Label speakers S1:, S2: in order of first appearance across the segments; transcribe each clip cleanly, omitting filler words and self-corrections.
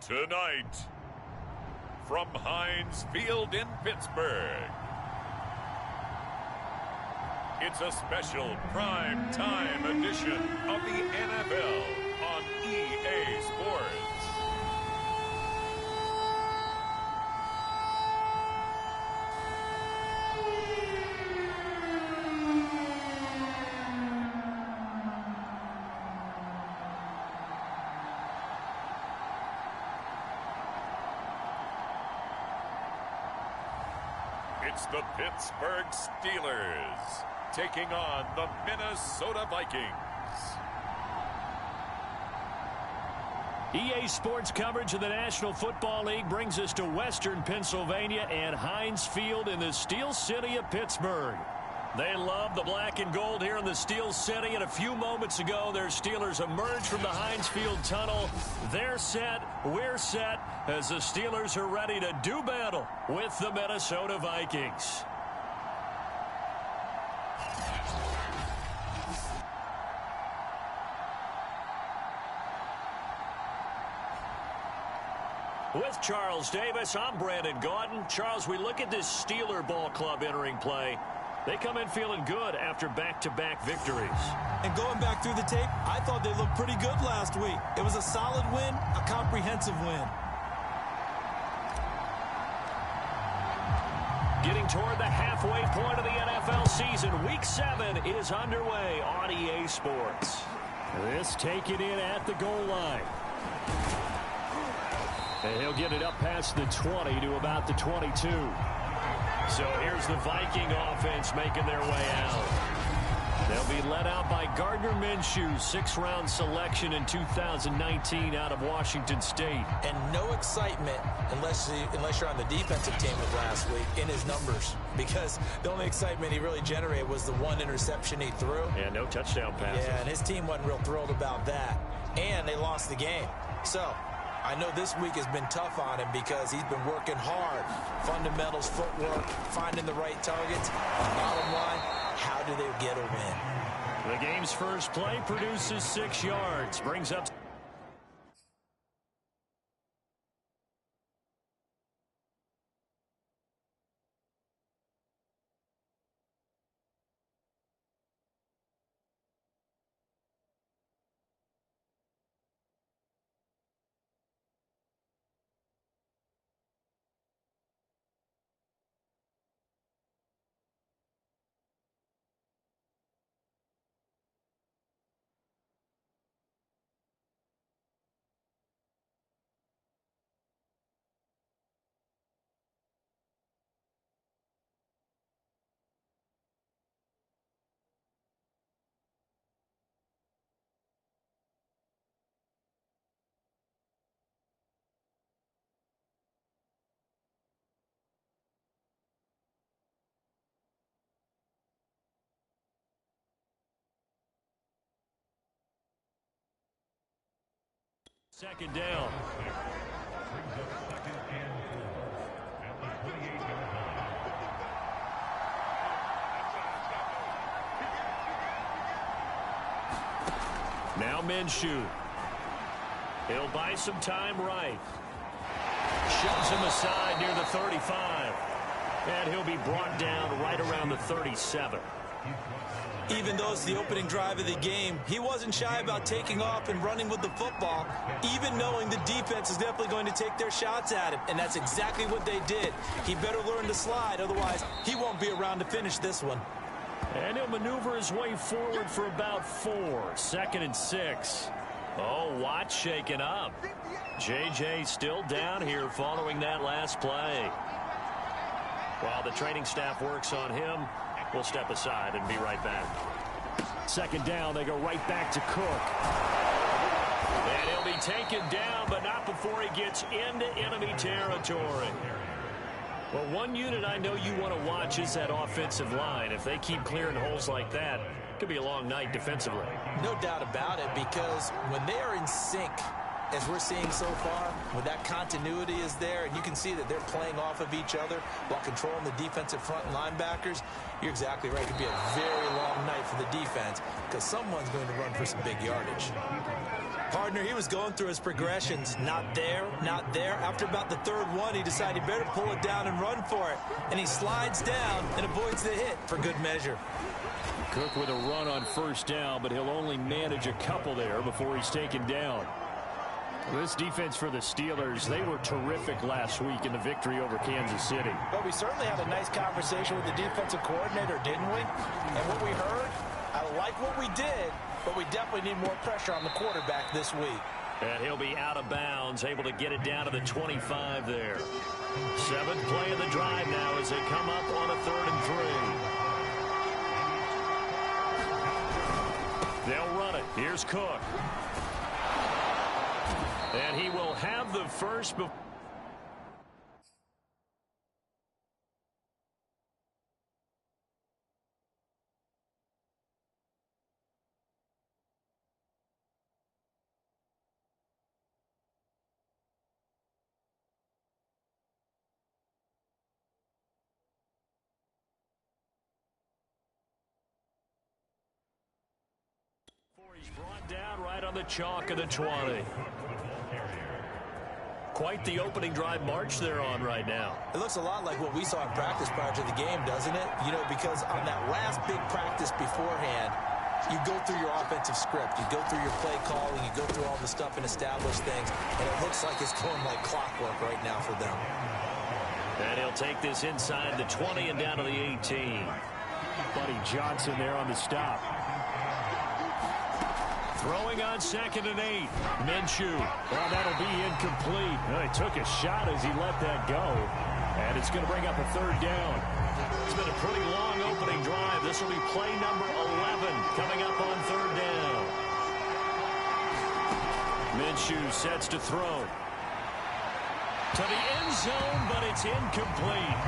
S1: Tonight, from Heinz Field in Pittsburgh, it's a special prime time edition of the NFL on EA Sports. It's the Pittsburgh Steelers taking on the Minnesota Vikings.
S2: EA Sports coverage of the National Football League brings us to Western Pennsylvania and Heinz Field in the Steel City of Pittsburgh. They love the black and gold here in the Steel City, and a few moments ago, their Steelers emerged from the Heinz Field tunnel. They're set, we're set, as the Steelers are ready to do battle with the Minnesota Vikings. With Charles Davis, I'm Brandon Gaudin. Charles, we look at this Steeler ball club entering play. They come in feeling good after back-to-back victories.
S3: And going back through the tape, I thought they looked pretty good last week. It was a solid win, a comprehensive win.
S2: Getting toward the halfway point of the NFL season, Week 7 is underway on EA Sports. This taken in at the goal line. And he'll get it up past the 20 to about the 22. So here's the Viking offense making their way out. They'll be led out by Gardner Minshew, sixth-round selection in 2019 out of Washington State.
S3: And no excitement unless you're on the defensive team of last week in his numbers, because the only excitement he really generated was the one interception he threw.
S2: Yeah, no touchdown passes.
S3: Yeah, and his team wasn't real thrilled about that. And they lost the game. So I know this week has been tough on him because he's been working hard. Fundamentals, footwork, finding the right targets. Bottom line, how do they get a win?
S2: The game's first play produces 6 yards. Brings up... Second down. Now Minshew. He'll buy some time right. Shoves him aside near the 35. And he'll be brought down right around the 37.
S3: Even though it's the opening drive of the game, he wasn't shy about taking off and running with the football, even knowing the defense is definitely going to take their shots at him. And that's exactly what they did. He better learn to slide, otherwise he won't be around to finish this one.
S2: And he'll maneuver his way forward for about 4. 2nd and 6. Oh, Watt shaken up. J.J. still down here following that last play. While the training staff works on him, we'll step aside and be right back. Second down, they go right back to Cook. And he'll be taken down, but not before he gets into enemy territory. Well, one unit I know you want to watch is that offensive line. If they keep clearing holes like that, it could be a long night defensively.
S3: No doubt about it, because when they are in sync, as we're seeing so far, when that continuity is there and you can see that they're playing off of each other while controlling the defensive front and linebackers, you're exactly right. It could be a very long night for the defense because someone's going to run for some big yardage. Partner, he was going through his progressions. Not there, not there. After about the third one, he decided he better pull it down and run for it. And he slides down and avoids the hit for good measure.
S2: Cook with a run on first down, but he'll only manage a couple there before he's taken down. This defense for the Steelers, they were terrific last week in the victory over Kansas City.
S3: But we certainly had a nice conversation with the defensive coordinator, didn't we? And what we heard, I like what we did, but we definitely need more pressure on the quarterback this week.
S2: And he'll be out of bounds, able to get it down to the 25 there. 7th play of the drive now as they come up on a 3rd and 3. They'll run it. Here's Cook. And he will have the first. He's brought down right on the chalk of the 20. Quite the opening drive march they're on right now.
S3: It looks a lot like what we saw in practice prior to the game, doesn't it? You know, because on that last big practice beforehand, you go through your offensive script. You go through your play calling. You go through all the stuff and establish things. And it looks like it's going like clockwork right now for them.
S2: And he'll take this inside the 20 and down to the 18. Buddy Johnson there on the stop. Throwing on 2nd and 8. Minshew. Well, that'll be incomplete. Well, he took a shot as he let that go. And it's going to bring up a 3rd down. It's been a pretty long opening drive. This will be play number 11 coming up on 3rd down. Minshew sets to throw. To the end zone, but it's incomplete.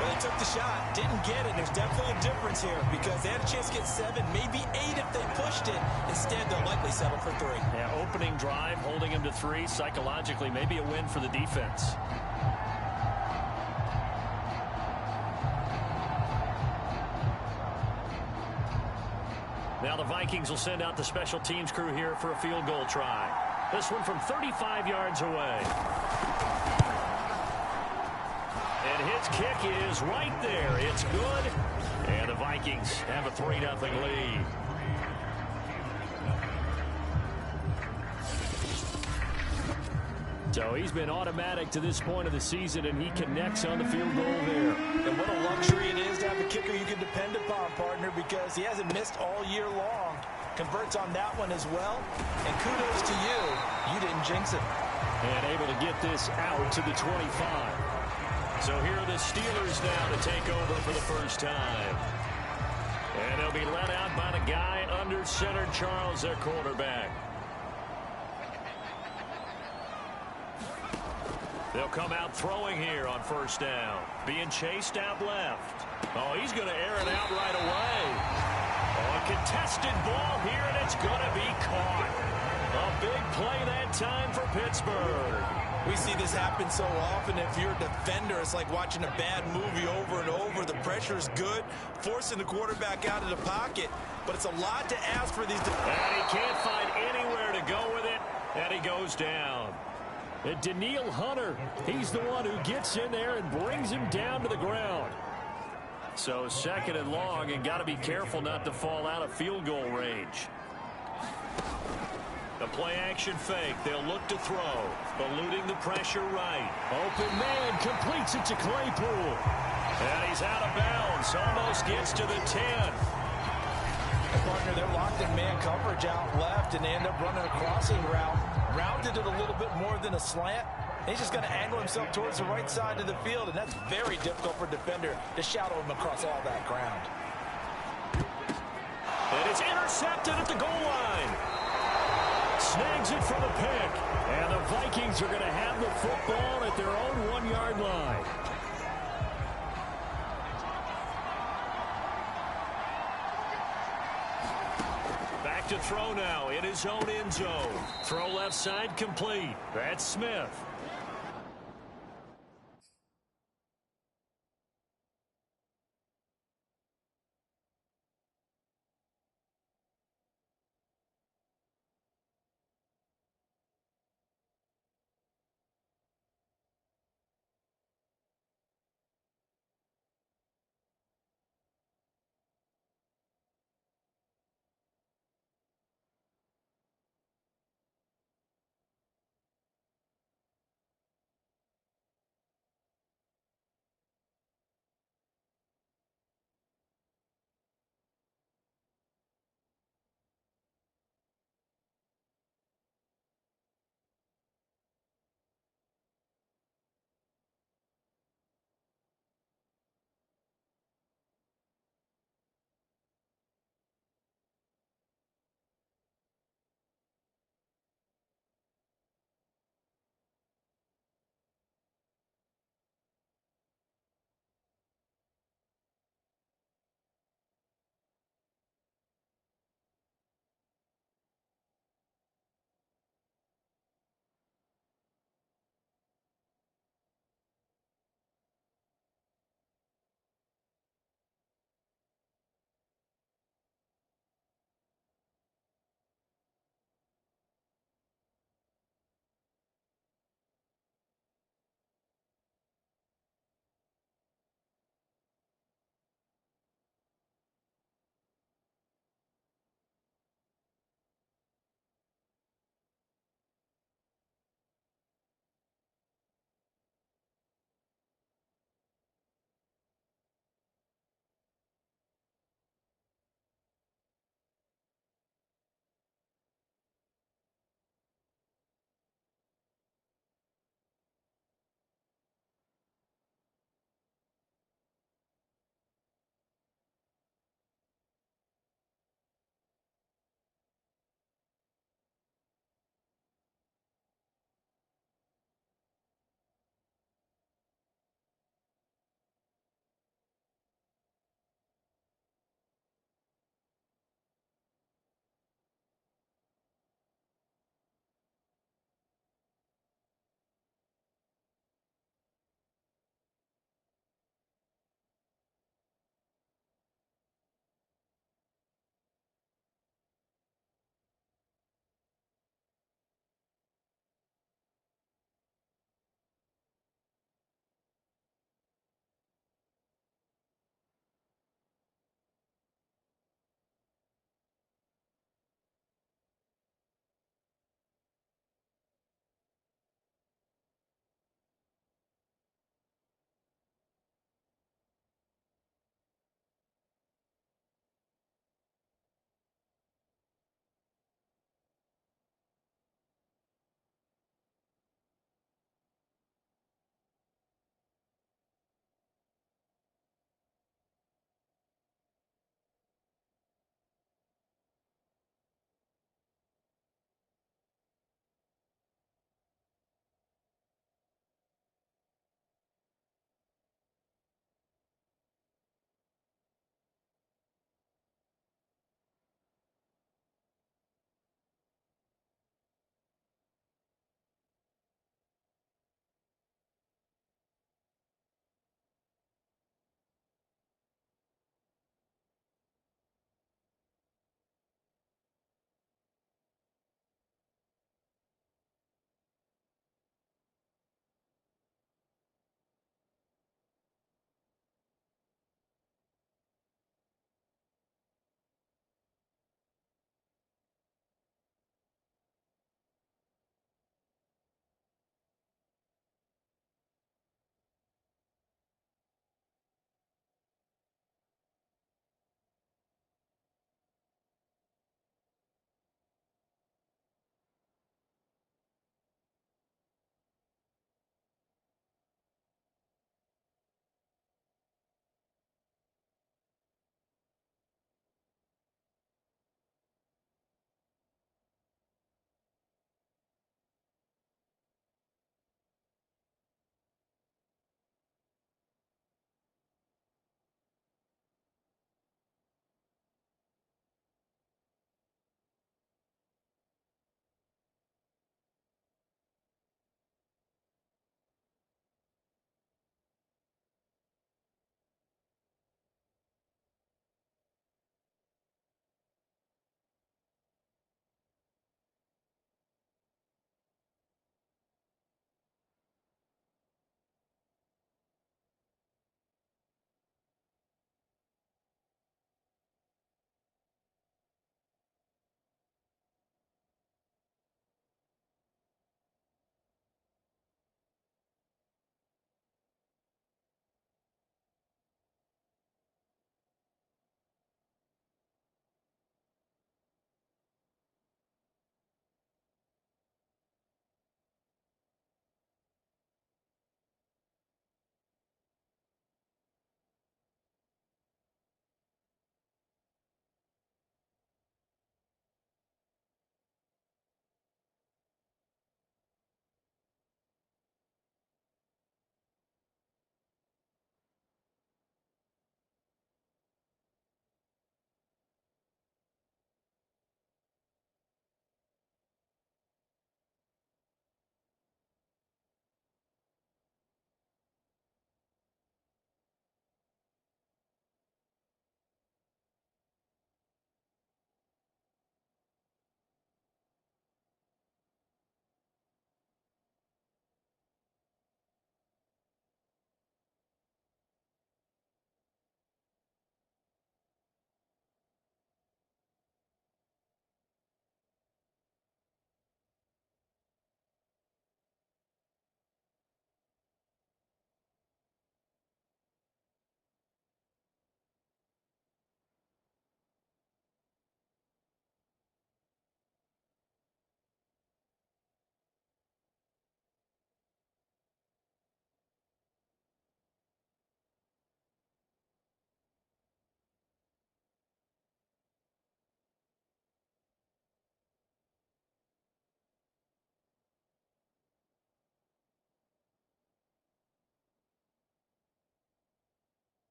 S3: Well, they took the shot, didn't get it. There's definitely a difference here because they had a chance to get 7, maybe 8 if they pushed it. Instead, they'll likely settle for 3.
S2: Yeah, opening drive, holding him to 3. Psychologically, maybe a win for the defense. Now the Vikings will send out the special teams crew here for a field goal try. This one from 35 yards away. And his kick is right there. It's good. And the Vikings have a 3-0 lead. So he's been automatic to this point of the season, and he connects on the field goal there.
S3: And what a luxury it is to have a kicker you can depend upon, partner, because he hasn't missed all year long. Converts on that one as well. And kudos to you. You didn't jinx it.
S2: And able to get this out to the 25. So here are the Steelers now to take over for the first time. And they'll be led out by the guy under center, Charles, their quarterback. They'll come out throwing here on first down. Being chased out left. Oh, he's going to air it out right away. Oh, a contested ball here, and it's going to be caught. A big play that time for Pittsburgh.
S3: We see this happen so often. If you're a defender, it's like watching a bad movie over and over. The pressure's good, forcing the quarterback out of the pocket. But it's a lot to ask for these defenders.
S2: And he can't find anywhere to go with it, and he goes down. And Daniil Hunter, he's the one who gets in there and brings him down to the ground. So 2nd and long, and got to be careful not to fall out of field goal range. The play-action fake. They'll look to throw. Eluding the pressure right. Open man completes it to Claypool. And he's out of bounds. Almost gets to the 10.
S3: Partner, they're locked in man coverage out left, and they end up running a crossing route. Rounded it a little bit more than a slant. He's just going to angle himself towards the right side of the field, and that's very difficult for a defender to shadow him across all that ground.
S2: And it's intercepted at the goal line. Snags it for the pick. And the Vikings are going to have the football at their own 1-yard line. Back to throw now in his own end zone. Throw left side complete. That's Smith.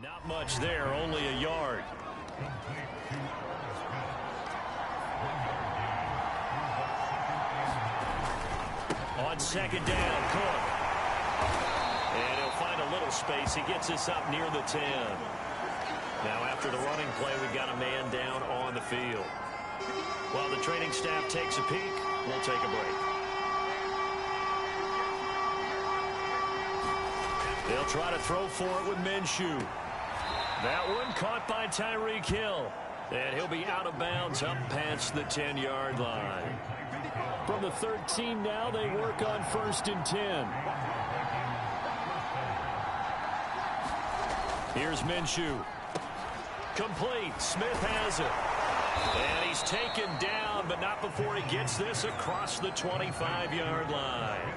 S2: Not much there, only a yard. On second down, Cook. And he'll find a little space. He gets us up near the 10. Now after the running play, we've got a man down on the field. While the training staff takes a peek, we'll take a break. They'll try to throw for it with Minshew. That one caught by Tyreek Hill. And he'll be out of bounds up past the 10-yard line.
S4: From the 13 now, they work on 1st and 10.
S2: Here's Minshew. Complete. Smith has it. And he's taken down, but not before he gets this across the 25-yard line.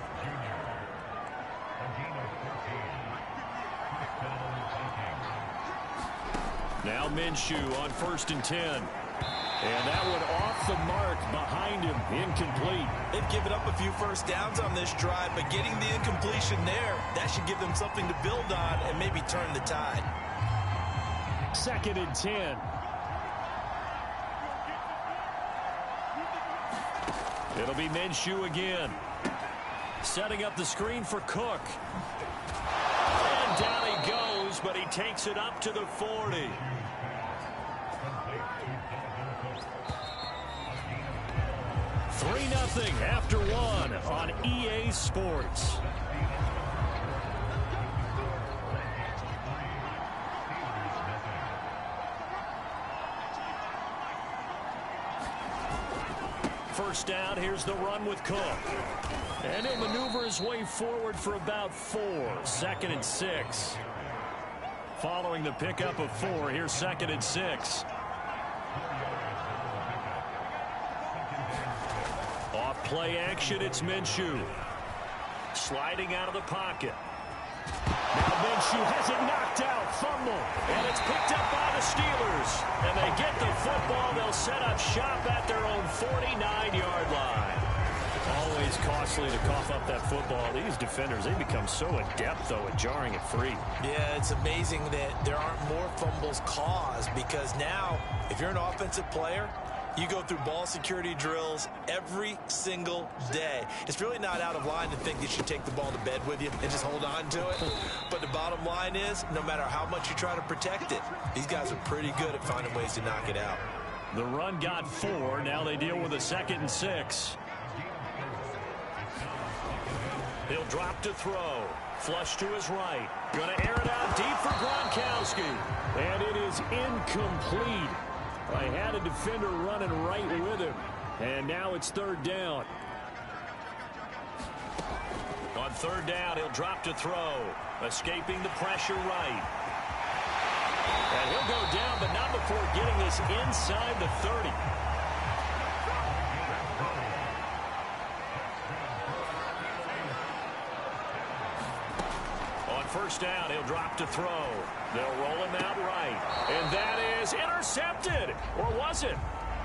S2: Now Minshew on 1st and 10. And that one off the mark behind him. Incomplete.
S3: They've given up a few first downs on this drive, but getting the incompletion there, that should give them something to build on and maybe turn the tide.
S4: 2nd and 10.
S2: It'll be Minshew again. Setting up the screen for Cook. And down he goes, but he takes it up to the 40. Nothing after one on EA Sports. First down, here's the run with Cook. And he'll maneuver his way forward for about 4. 2nd and 6. Following the pickup of 4, here's 2nd and 6. Off play action, it's Minshew. Sliding out of the pocket. Now Minshew has it knocked out. Fumble. And it's picked up by the Steelers. And they get the football. They'll set up shop at their own 49-yard line. Always costly to cough up that football. These defenders, they become so adept, though, at jarring it free.
S3: Yeah, it's amazing that there aren't more fumbles caused, because now, if you're an offensive player, you go through ball security drills every single day. It's really not out of line to think you should take the ball to bed with you and just hold on to it. But the bottom line is, no matter how much you try to protect it, these guys are pretty good at finding ways to knock it out.
S2: The run got 4. Now they deal with a 2nd and 6. He'll drop to throw. Flush to his right. Going to air it out deep for Gronkowski.
S4: And it is incomplete. I had a defender running right with him. And now it's 3rd down.
S2: On 3rd down, he'll drop to throw. Escaping the pressure right. And he'll go down, but not before getting this inside the 30. On 1st down, he'll drop to throw. They'll roll him out right. And that is intercepted. Or was it?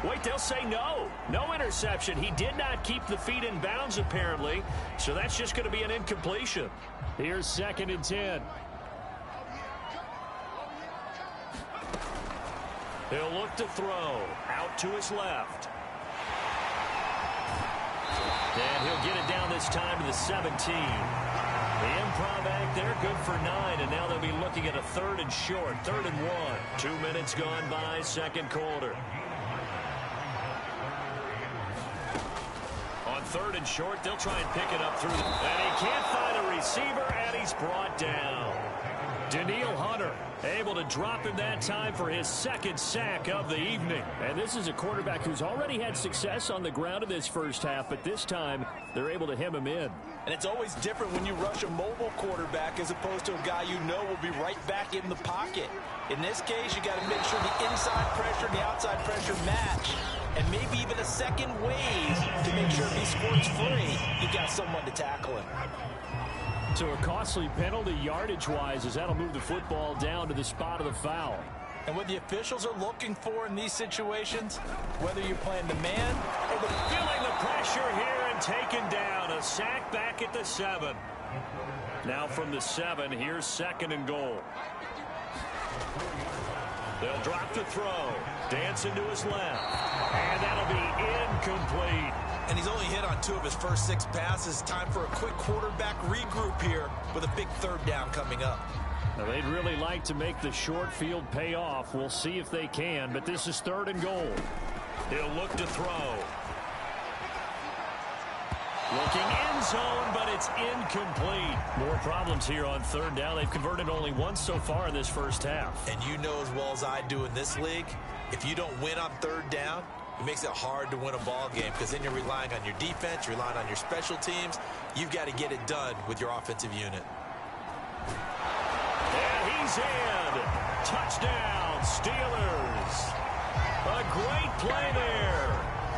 S2: Wait, they'll say no. No interception. He did not keep the feet in bounds, apparently. So that's just going to be an incompletion.
S4: Here's 2nd and 10.
S2: He'll look to throw. Out to his left. And he'll get it down this time to the 17. The improv act there, good for 9, and now they'll be looking at a 3rd and short, 3rd and 1. 2 minutes gone by, 2nd quarter. On 3rd and short, they'll try and pick it up through. And he can't find a receiver, and he's brought down. Danielle Hunter able to drop him that time for his 2nd sack of the evening.
S4: And this is a quarterback who's already had success on the ground in this first half, but this time they're able to hem him in.
S3: And it's always different when you rush a mobile quarterback as opposed to a guy you know will be right back in the pocket. In this case, you got to make sure the inside pressure and the outside pressure match. And maybe even a second wave to make sure if he squirts free, you got someone to tackle him.
S4: So a costly penalty yardage-wise, as that'll move the football down to the spot of the foul.
S3: And what the officials are looking for in these situations, whether you're playing the man or the...
S2: Feeling the pressure here and taken down. A sack back at the 7. Now from the 7, here's 2nd and goal. They'll drop to throw. Dancing to his left. And that'll be incomplete.
S3: And he's only hit on 2 of his first 6 passes. Time for a quick quarterback regroup here with a big 3rd down coming up.
S4: Now, they'd really like to make the short field pay off. We'll see if they can, but this is 3rd and goal.
S2: He'll look to throw. Looking end zone, but it's incomplete. More problems here on 3rd down. They've converted only once so far in this first half.
S3: And you know as well as I do in this league, if you don't win on 3rd down, it makes it hard to win a ball game because then you're relying on your defense, you're relying on your special teams. You've got to get it done with your offensive unit.
S2: And he's in. Touchdown, Steelers. A great play there.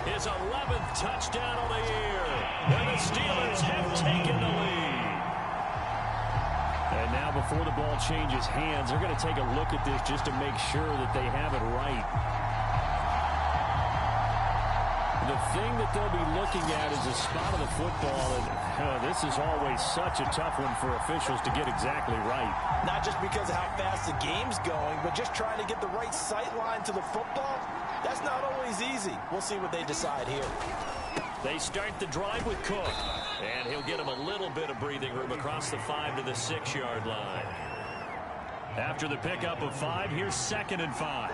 S2: His 11th touchdown of the year. And the Steelers have taken the lead.
S4: And now before the ball changes hands, they're going to take a look at this just to make sure that they have it right. The thing that they'll be looking at is the spot of the football. And this is always such a tough one for officials to get exactly right.
S3: Not just because of how fast the game's going, but just trying to get the right sight line to the football. That's not always easy. We'll see what they decide here.
S2: They start the drive with Cook. And he'll get him a little bit of breathing room across the 5 to the 6-yard line. After the pickup of 5, here's 2nd and 5.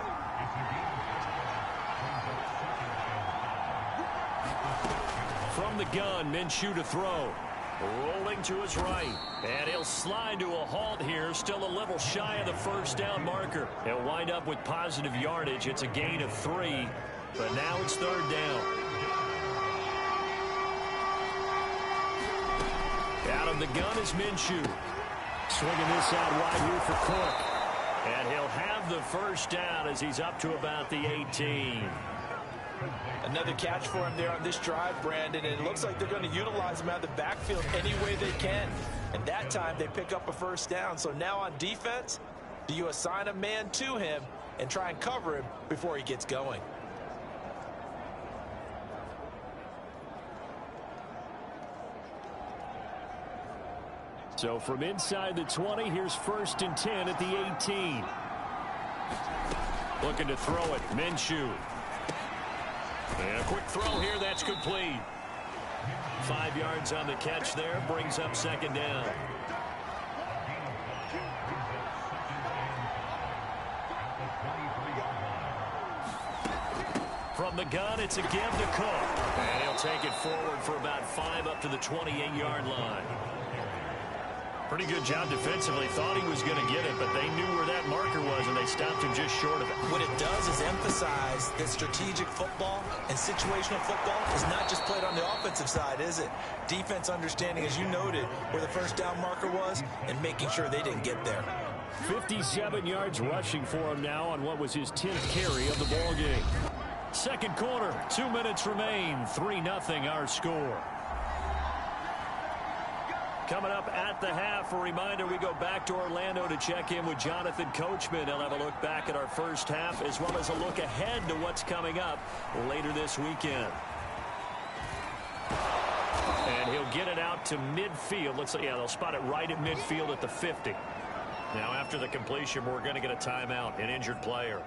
S2: From the gun, Minshew to throw. Rolling to his right. And he'll slide to a halt here. Still a little shy of the 1st down marker. He'll wind up with positive yardage. It's a gain of 3. But now it's 3rd down. Out of the gun is Minshew.
S4: Swinging this out wide here for Cook.
S2: And he'll have the 1st down as he's up to about the 18.
S3: Another catch for him there on this drive, Brandon, and it looks like they're going to utilize him out of the backfield any way they can. And that time they pick up a 1st down. So now on defense, do you assign a man to him and try and cover him before he gets going?
S4: So from inside the 20, here's 1st and 10 at the 18.
S2: Looking to throw it, Minshew. And a quick throw here, that's complete. 5 yards on the catch there, brings up 2nd down. From the gun, it's a give to Cook. And he'll take it forward for about 5 up to the 28-yard line. Pretty good job defensively. Thought he was going to get it, but they knew where that marker was, and they stopped him just short of it.
S3: What it does is emphasize that strategic football and situational football is not just played on the offensive side, is it? Defense understanding, as you noted, where the 1st down marker was and making sure they didn't get there.
S4: 57 yards rushing for him now on what was his 10th carry of the ball game. 2nd quarter, 2 minutes remain. 3-0 our score. Coming up at the half, a reminder, we go back to Orlando to check in with Jonathan Coachman. He'll have a look back at our first half as well as a look ahead to what's coming up later this weekend. And he'll get it out to midfield. They'll spot it right at midfield at the 50. Now after the completion, we're going to get a timeout, an injured player.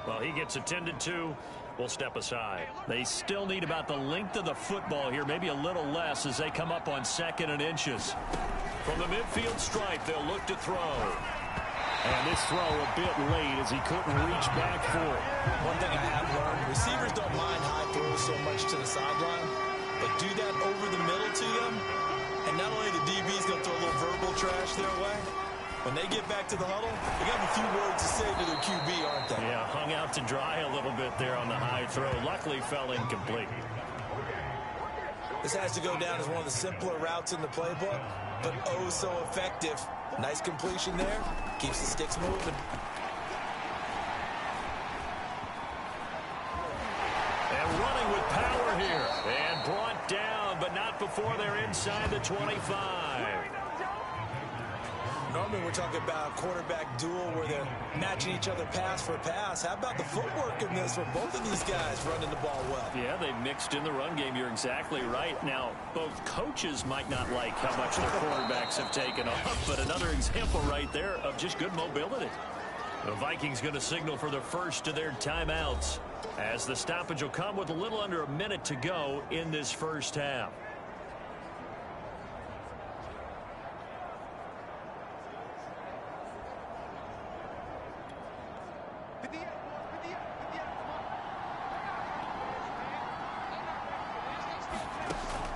S4: Well, he gets attended to. We'll step aside. They still need about the length of the football here, maybe a little less as they come up on 2nd and inches. From the midfield stripe, they'll look to throw. And this throw a bit late as he couldn't reach back for it.
S3: One thing I have learned, receivers don't mind high throws so much to the sideline, but do that over the middle to them, and not only the DB's going to throw a little verbal trash their way, when they get back to the huddle, they got a few words to say to their QB, aren't they?
S2: Yeah, hung out to dry a little bit there on the high throw. Luckily fell incomplete.
S3: This has to go down as one of the simpler routes in the playbook, but oh so effective. Nice completion there. Keeps the sticks moving.
S2: And running with power here. And brought down, but not before they're inside the 25.
S3: Normally we're talking about a quarterback duel where they're matching each other pass for pass. How about the footwork in this for both of these guys running the ball well?
S2: Yeah, they've mixed in the run game. You're exactly right. Now, both coaches might not like how much their quarterbacks have taken off, but another example right there of just good mobility. The Vikings going to signal for the first of their timeouts, as the stoppage will come with a little under a minute to go in this first half.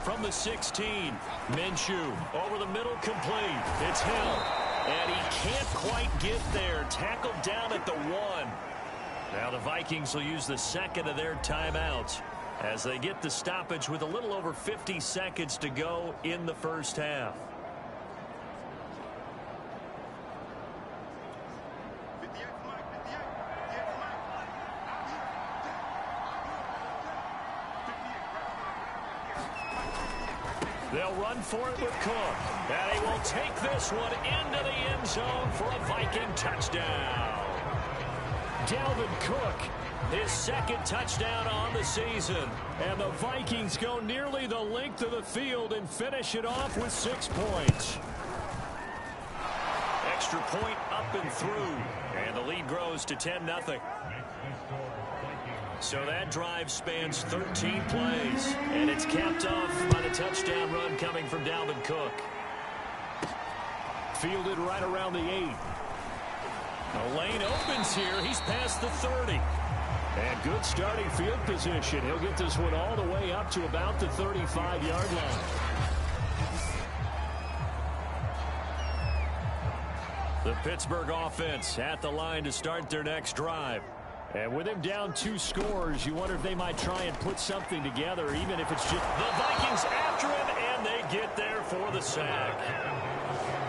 S2: From the 16, Minshew over the middle, complete. It's Hill, and he can't quite get there. Tackled down at the 1. Now the Vikings will use the second of their timeouts as they get the stoppage with a little over 50 seconds to go in the first half. They'll run for it with Cook. And he will take this one into the end zone for a Viking touchdown. Dalvin Cook, his second touchdown on the season. And the Vikings go nearly the length of the field and finish it off with 6 points. Extra point up and through. And the lead grows to 10-0. So that drive spans 13 plays, and it's capped off by the touchdown run coming from Dalvin Cook. Fielded right around the 8. The lane opens here. He's past the 30. And good starting field position. He'll get this one all the way up to about the 35-yard line. The Pittsburgh offense at the line to start their next drive. And with him down 2 scores, you wonder if they might try and put something together, even if it's just the Vikings after him, and they get there for the sack.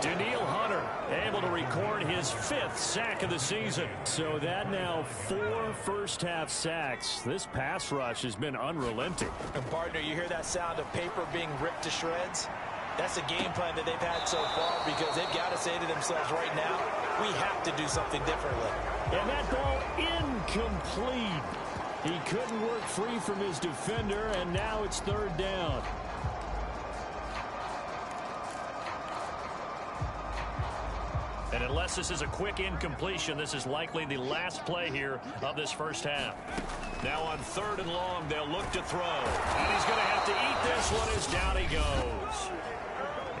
S2: Daniil Hunter able to record his 5th sack of the season. So that now 4 first-half sacks. This pass rush has been unrelenting.
S3: And partner, you hear that sound of paper being ripped to shreds? That's the game plan that they've had so far, because they've got to say to themselves right now, we have to do something differently.
S2: And that ball incomplete. He couldn't work free from his defender, and now it's 3rd down. And unless this is a quick incompletion, this is likely the last play here of this first half. Now on 3rd and long, they'll look to throw. And he's going to have to eat this one as down he goes.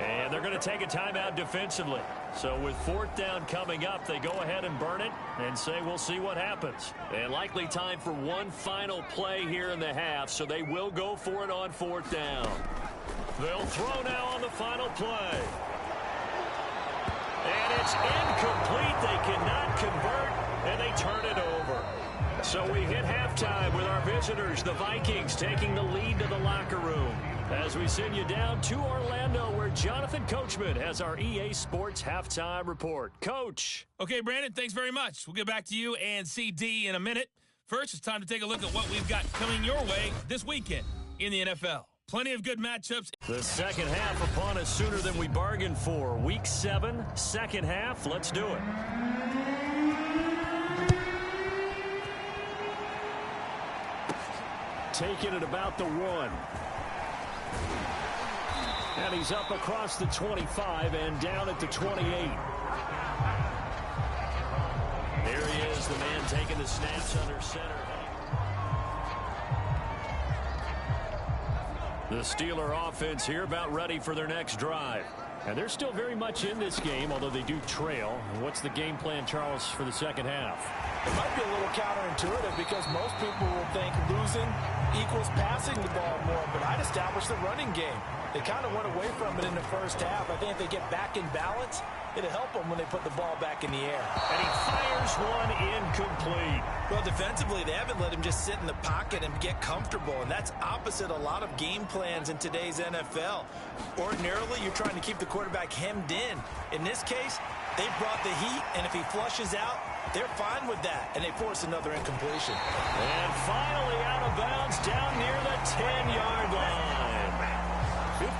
S2: And they're going to take a timeout defensively. So with 4th down coming up, they go ahead and burn it and say we'll see what happens. And likely time for one final play here in the half, so they will go for it on 4th down. They'll throw now on the final play. And it's incomplete. They cannot convert, and they turn it over. So we hit halftime with our visitors, the Vikings, taking the lead to the locker room. As we send you down to Orlando, where Jonathan Coachman has our EA Sports Halftime Report. Coach.
S5: Okay, Brandon, thanks very much. We'll get back to you and CD in a minute. First, it's time to take a look at what we've got coming your way this weekend in the NFL. Plenty of good matchups.
S2: The second half upon us sooner than we bargained for. Week 7, second half. Let's do it. Taking it about the 1. And he's up across the 25 and down at the 28. There he is, the man taking the snaps under center. The Steeler offense here about ready for their next drive. And they're still very much in this game, although they do trail. What's the game plan, Charles, for the second half?
S3: It might be a little counterintuitive because most people will think losing equals passing the ball more, but I'd establish the running game. They kind of went away from it in the first half. I think if they get back in balance, it'll help them when they put the ball back in the air.
S2: And he fires one incomplete.
S3: Well, defensively, they haven't let him just sit in the pocket and get comfortable, and that's opposite a lot of game plans in today's NFL. Ordinarily, you're trying to keep the quarterback hemmed in. In this case, they brought the heat, and if he flushes out, they're fine with that, and they force another incompletion.
S2: And finally out of bounds down near the 10-yard line.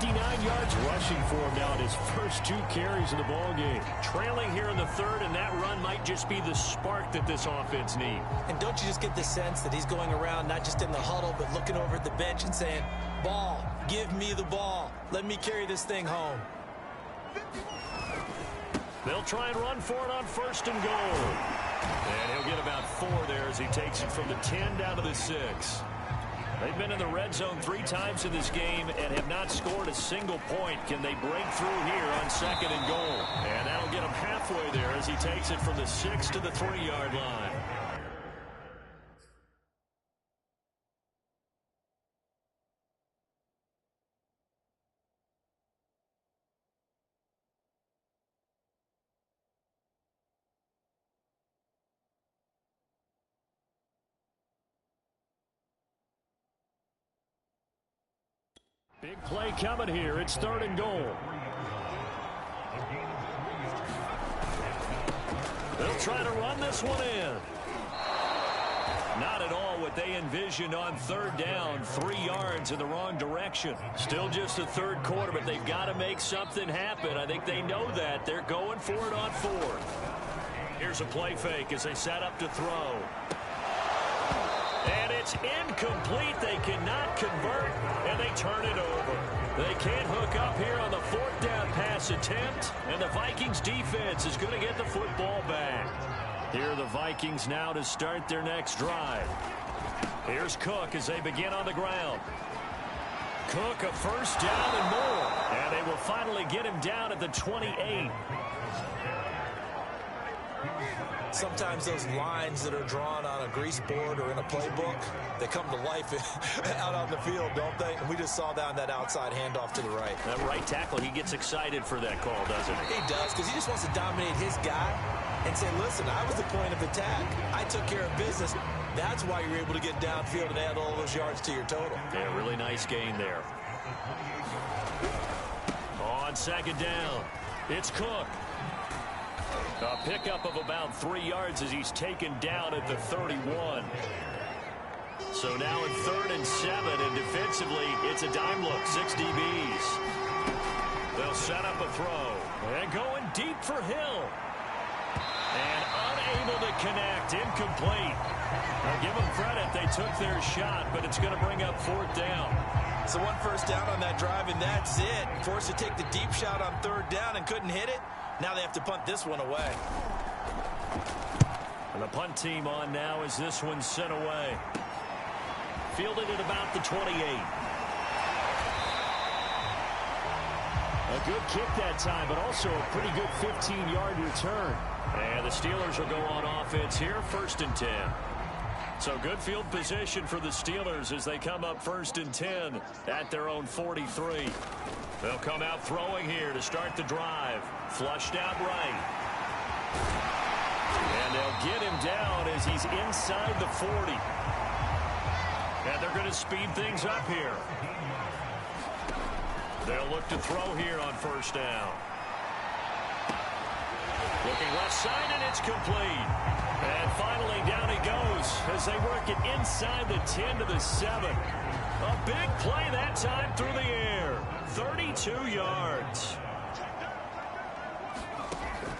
S2: 59 yards rushing for him now in his first 2 carries in the ballgame. Trailing here in the 3rd, and that run might just be the spark that this offense needs.
S3: And don't you just get the sense that he's going around not just in the huddle, but looking over at the bench and saying, ball, give me the ball. Let me carry this thing home.
S2: They'll try and run for it on 1st and goal. And he'll get about 4 there as he takes it from the 10 down to the 6. They've been in the red zone 3 times in this game and have not scored a single point. Can they break through here on 2nd and goal? And that'll get him halfway there as he takes it from the 6 to the 3-yard line. Big play coming here. It's 3rd and goal. They'll try to run this one in. Not at all what they envisioned on 3rd down. 3 yards in the wrong direction. Still just the 3rd quarter, but they've got to make something happen. I think they know that. They're going for it on 4th. Here's a play fake as they set up to throw. And it's incomplete. They cannot convert, and they turn it over. They can't hook up here on the 4th down pass attempt, and the Vikings defense is going to get the football back. Here are the Vikings now to start their next drive. Here's Cook as they begin on the ground. Cook a 1st down and more, and they will finally get him down at the 28.
S3: Sometimes those lines that are drawn on a grease board or in a playbook, they come to life out on the field, don't they? And we just saw that on that outside handoff to the right.
S2: That right tackle, he gets excited for that call, doesn't he?
S3: He does, because he just wants to dominate his guy and say, listen, I was the point of attack. I took care of business. That's why you're able to get downfield and add all those yards to your total.
S2: Yeah, really nice gain there. On 2nd down, it's Cook. A pickup of about 3 yards as he's taken down at the 31. So now in 3rd and 7, and defensively, it's a dime look, 6 DBs. They'll set up a throw. And going deep for Hill. And unable to connect, incomplete. I'll give them credit, they took their shot, but it's going to bring up 4th down.
S3: So 1 first down on that drive, and that's it. Forced to take the deep shot on 3rd down and couldn't hit it. Now they have to punt this one away.
S2: And the punt team on now as this one's sent away. Fielded at about the 28. A good kick that time, but also a pretty good 15-yard return. And the Steelers will go on offense here, 1st and 10. So good field position for the Steelers as they come up 1st and 10 at their own 43. They'll come out throwing here to start the drive. Flushed out right. And they'll get him down as he's inside the 40. And they're going to speed things up here. They'll look to throw here on 1st down. Looking left side, and it's complete. And finally, down he goes as they work it inside the 10 to the 7. A big play that time through the air. 32 yards.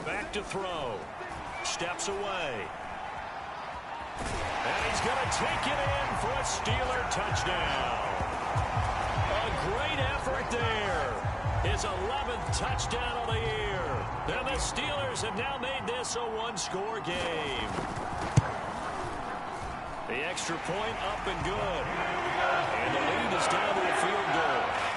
S2: Back to throw. Steps away. And he's going to take it in for a Steeler touchdown. A great effort there. His 11th touchdown of the year. And the Steelers have now made this a 1-score game. The extra point up and good. And the lead is down to a field goal.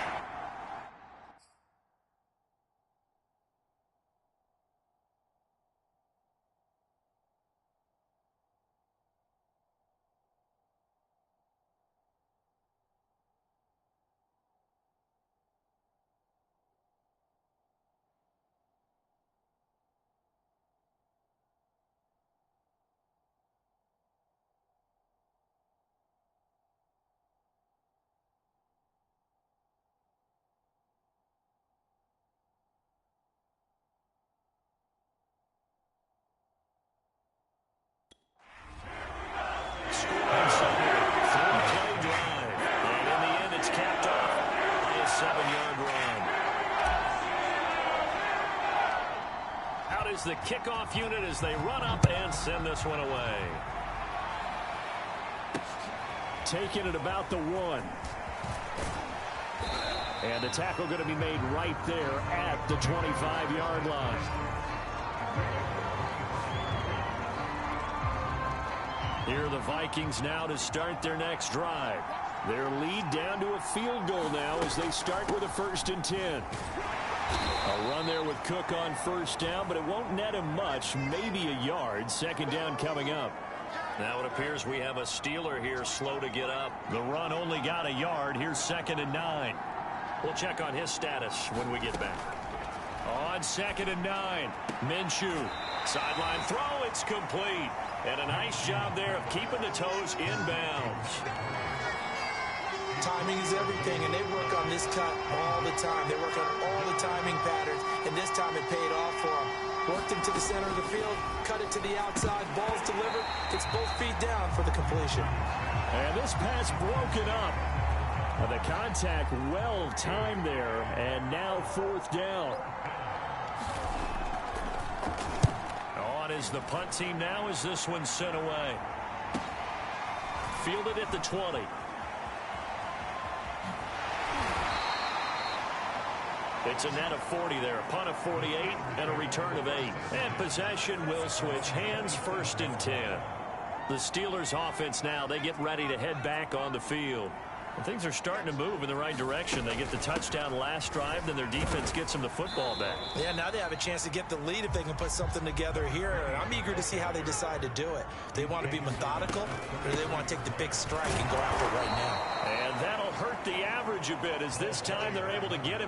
S2: The kickoff unit as they run up and send this one away. Taking it about the 1. And the tackle going to be made right there at the 25-yard line. Here are the Vikings now to start their next drive. Their lead down to a field goal now as they start with a 1st and 10. A run there with Cook on 1st down, but it won't net him much, maybe a yard. 2nd down coming up.
S4: Now it appears we have a Steeler here slow to get up.
S2: The run only got a yard. Here's 2nd and 9.
S4: We'll check on his status when we get back.
S2: On 2nd and 9, Minshew.
S4: Sideline throw, it's complete. And a nice job there of keeping the toes inbounds.
S3: Timing is everything, and they work on this cut all the time. They work on all the timing patterns, and this time it paid off for them. Worked him to the center of the field, cut it to the outside, ball's delivered, gets both feet down for the completion.
S2: And this pass broken up. The contact well timed there, and now 4th down.
S4: On is the punt team now as this one's sent away. Fielded at the 20. It's a net of 40 there, a punt of 48, and a return of 8. And possession will switch hands, 1st and 10. The Steelers offense now, they get ready to head back on the field. And things are starting to move in the right direction. They get the touchdown last drive, then their defense gets them the football back.
S3: Yeah, now they have a chance to get the lead if they can put something together here. I'm eager to see how they decide to do it. They want to be methodical, or do they want to take the big strike and go after it right now?
S2: And that'll hurt the average a bit as this time they're able to get him